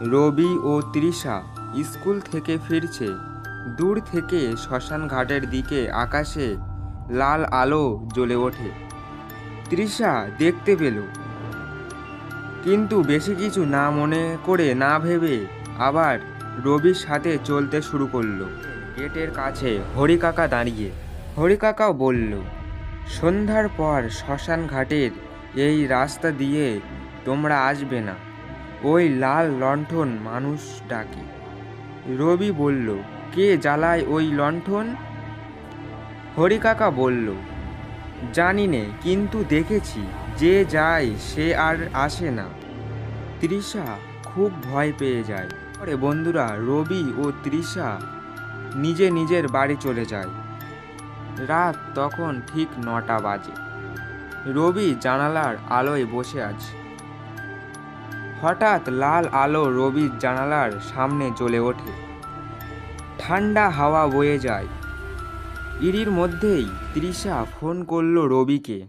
রবি ও Trisha school থেকে ফিরছে। দূর থেকে শ্মশান ঘাটের দিকে আকাশে লাল আলো জ্বলে ওঠে। তৃষা দেখতে পেল, কিন্তু বেশি কিছু না মনে করে না ভেবে আবার রবির সাথে চলতে শুরু করলো। গেটের কাছে হরিকাকা দাঁড়িয়ে। হরিকাকাও বলল, সন্ধ্যার পর শ্মশান ঘাটের এই রাস্তা দিয়ে তোমরা আসবে না, ওই লাল লণ্ঠন মানুষ ডাকে। রবি বলল, কে জ্বালায় ওই লণ্ঠন? হরিকাকা বলল, জানি নে, কিন্তু দেখেছি যে যায় সে আর আসে না। তৃষা খুব ভয় পেয়ে যায়। পরে বন্ধুরা রবি ও তৃষা নিজের বাড়ি চলে যায়। রাত তখন ঠিক 9টা বাজে। রবি জানালার আলোয় বসে আছে। হঠাৎ লাল আলো রবির জানালার সামনে জ্বলে ওঠে। ঠান্ডা হাওয়া বয়ে যায়। এরই মধ্যেই তৃষা ফোন করলো রবিকে।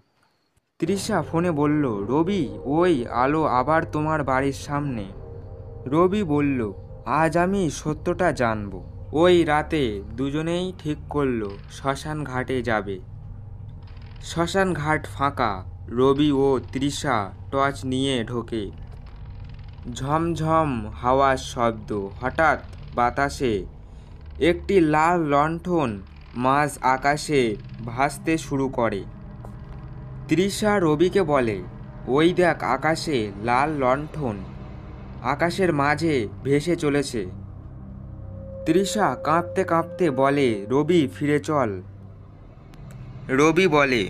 তৃষা ফোনে বলল, রবি, ওই আলো আবার তোমার বাড়ির সামনে। রবি বলল, আজ আমি সত্যটা জানবো। ওই রাতে দুজনেই ঠিক করলো শ্মশান ঘাটে যাবে। শ্মশান ঘাট ফাঁকা। রবি ও তৃষা টর্চ নিয়ে ঢোকে। ঝমঝম হাওয়ার শব্দ। হঠাৎ বাতাসে একটি লাল লণ্ঠন মাঝ আকাশে ভাসতে শুরু করে। তৃষা রবিকে বলে, ওই দেখ, আকাশে লাল লণ্ঠন আকাশের মাঝে ভেসে চলেছে। তৃষা কাঁপতে কাঁপতে বলে, রবি, ফিরে চল। রবি বলে,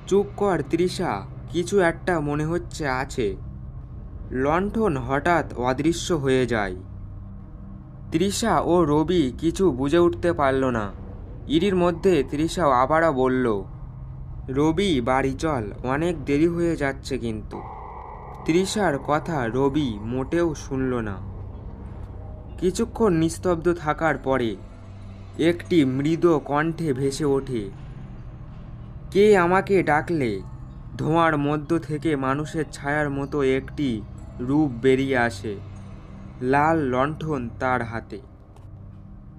চুপ কর তৃষা, কিছু একটা মনে হচ্ছে আছে। লণ্ঠন হঠাৎ অদৃশ্য হয়ে যায়। তৃষা ও রবি কিছু বুঝে উঠতে পারল না। এরই মধ্যে তৃষা আবারও বলল, রবি, বাড়ি চল, অনেক দেরি হয়ে যাচ্ছে। কিন্তু তৃষার কথা রবি মোটেও শুনল না। কিছুক্ষণ নিস্তব্ধ থাকার পরে একটি মৃদু কণ্ঠে ভেসে ওঠে, কে আমাকে ডাকলে? ধোঁয়ার মধ্য থেকে মানুষের ছায়ার মতো একটি রূপ বেরিয়ে আসে। লাল লণ্ঠন তার হাতে।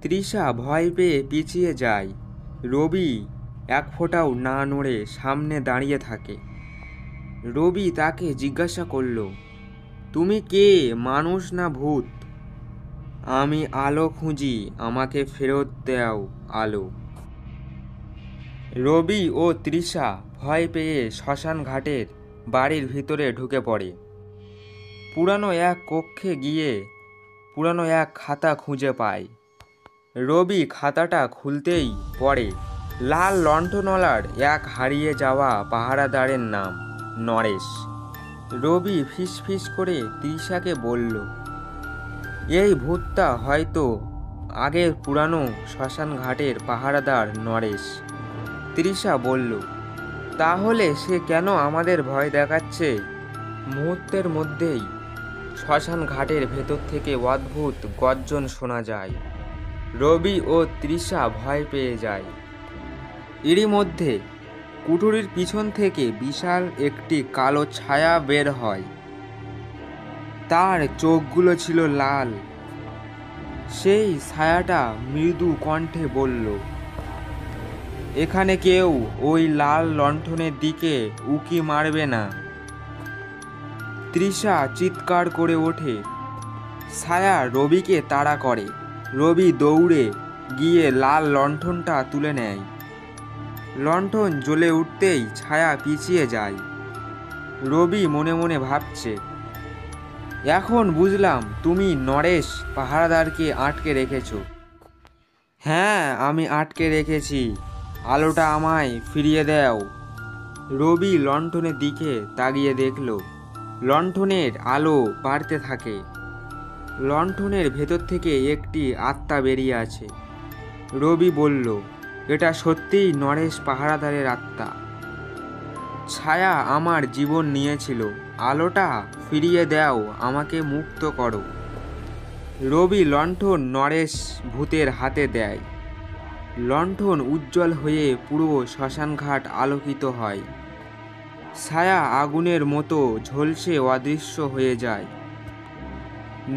তৃষা ভয় পেয়ে পিছিয়ে যায়। রবি এক ফোঁটাও না নড়ে সামনে দাঁড়িয়ে থাকে। রবি তাকে জিজ্ঞাসা করল, তুমি কে, মানুষ না ভূত? আমি আলো খুঁজি, আমাকে ফেরত দাও আলো। রবি ও তৃষা ভয় পেয়ে শ্মশান ঘাটের বাড়ির ভিতরে ঢুকে পড়ে। পুরানো এক কক্ষে গিয়ে পুরানো এক খাতা খুঁজে পায়। রবি খাতাটা খুলতেই পড়ে লাল লণ্ঠনওয়ালার এক হারিয়ে যাওয়া পাহারাদারের নাম নরেশ। রবি ফিসফিস করে তৃষাকে বলল, এই ভূতটা হয়তো আগের পুরানো শ্মশান ঘাটের পাহারাদার নরেশ। তৃষা বলল, তাহলে সে কেন আমাদের ভয় দেখাচ্ছে? মুহূর্তের মধ্যেই শ্মশান ঘাটের ভেতর থেকে অদ্ভুত গর্জন শোনা যায়। রবি ও তৃষা ভয় পেয়ে যায়। এরই মধ্যে কুঠুরির পিছন থেকে বিশাল একটি কালো ছায়া বের হয়। তার চোখগুলো ছিল লাল। সেই ছায়াটা মৃদু কণ্ঠে বলল, এখানে কেউ ওই লাল লণ্ঠনের দিকে উকি মারবে না। তৃষা চিৎকার করে ওঠে। ছায়া রবিকে তাড়া করে। রবি দৌড়ে গিয়ে লাল লণ্ঠনটা তুলে নেয়। লণ্ঠন জ্বলে উঠতেই ছায়া পিছিয়ে যায়। রবি মনে মনে ভাবছে, এখন বুঝলাম তুমি নরেশ পাহারাদারকে আটকে রেখেছ। হ্যাঁ, আমি আটকে রেখেছি, আলোটা আমায় ফিরিয়ে দাও। রবি লণ্ঠনের দিকে তাকিয়ে দেখল, লণ্ঠনের আলো বাড়তে থাকে। লণ্ঠনের ভেতর থেকে একটি আত্মা বেরিয়ে আছে। রবি বলল, এটা সত্যিই নরেশ পাহারাদারের আত্মা। ছায়া আমার জীবন নিয়েছিল, আলোটা ফিরিয়ে দাও, আমাকে মুক্ত করো। রবি লণ্ঠন নরেশ ভূতের হাতে দেয়। লণ্ঠন উজ্জ্বল হয়ে পুরো শ্মশানঘাট আলোকিত হয়। ছায়া আগুনের মতো ঝলসে অদৃশ্য হয়ে যায়।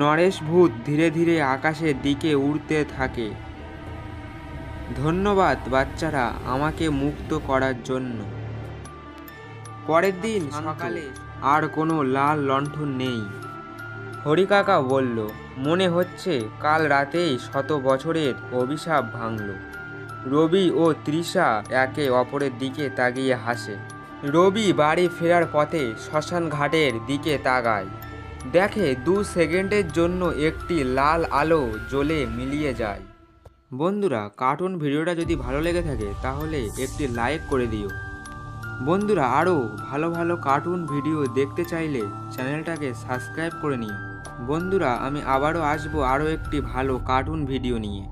নরেশ ভূত ধীরে ধীরে আকাশের দিকে উড়তে থাকে। ধন্যবাদ বাচ্চারা আমাকে মুক্ত করার জন্য। পরের দিন সকালে আর কোনো লাল লণ্ঠন নেই। হরিকাকা বলল, মনে হচ্ছে কাল রাতেই 100 বছরের অভিশাপ ভাঙল। রবি ও তৃষা একে অপরের দিকে তাকিয়ে হাসে। রবি বাড়ি ফেরার পথে শ্মশান ঘাটের দিকে তাকায়। দেখে 2 সেকেন্ডের জন্য একটি লাল আলো জ্বলে মিলিয়ে যায়। বন্ধুরা, কার্টুন ভিডিওটা যদি ভালো লেগে থাকে তাহলে একটি লাইক করে দিও। বন্ধুরা, আরও ভালো ভালো কার্টুন ভিডিও দেখতে চাইলে চ্যানেলটাকে সাবস্ক্রাইব করে নিও। বন্ধুরা, আমি আবারও আসবো আরও একটি ভালো কার্টুন ভিডিও নিয়ে।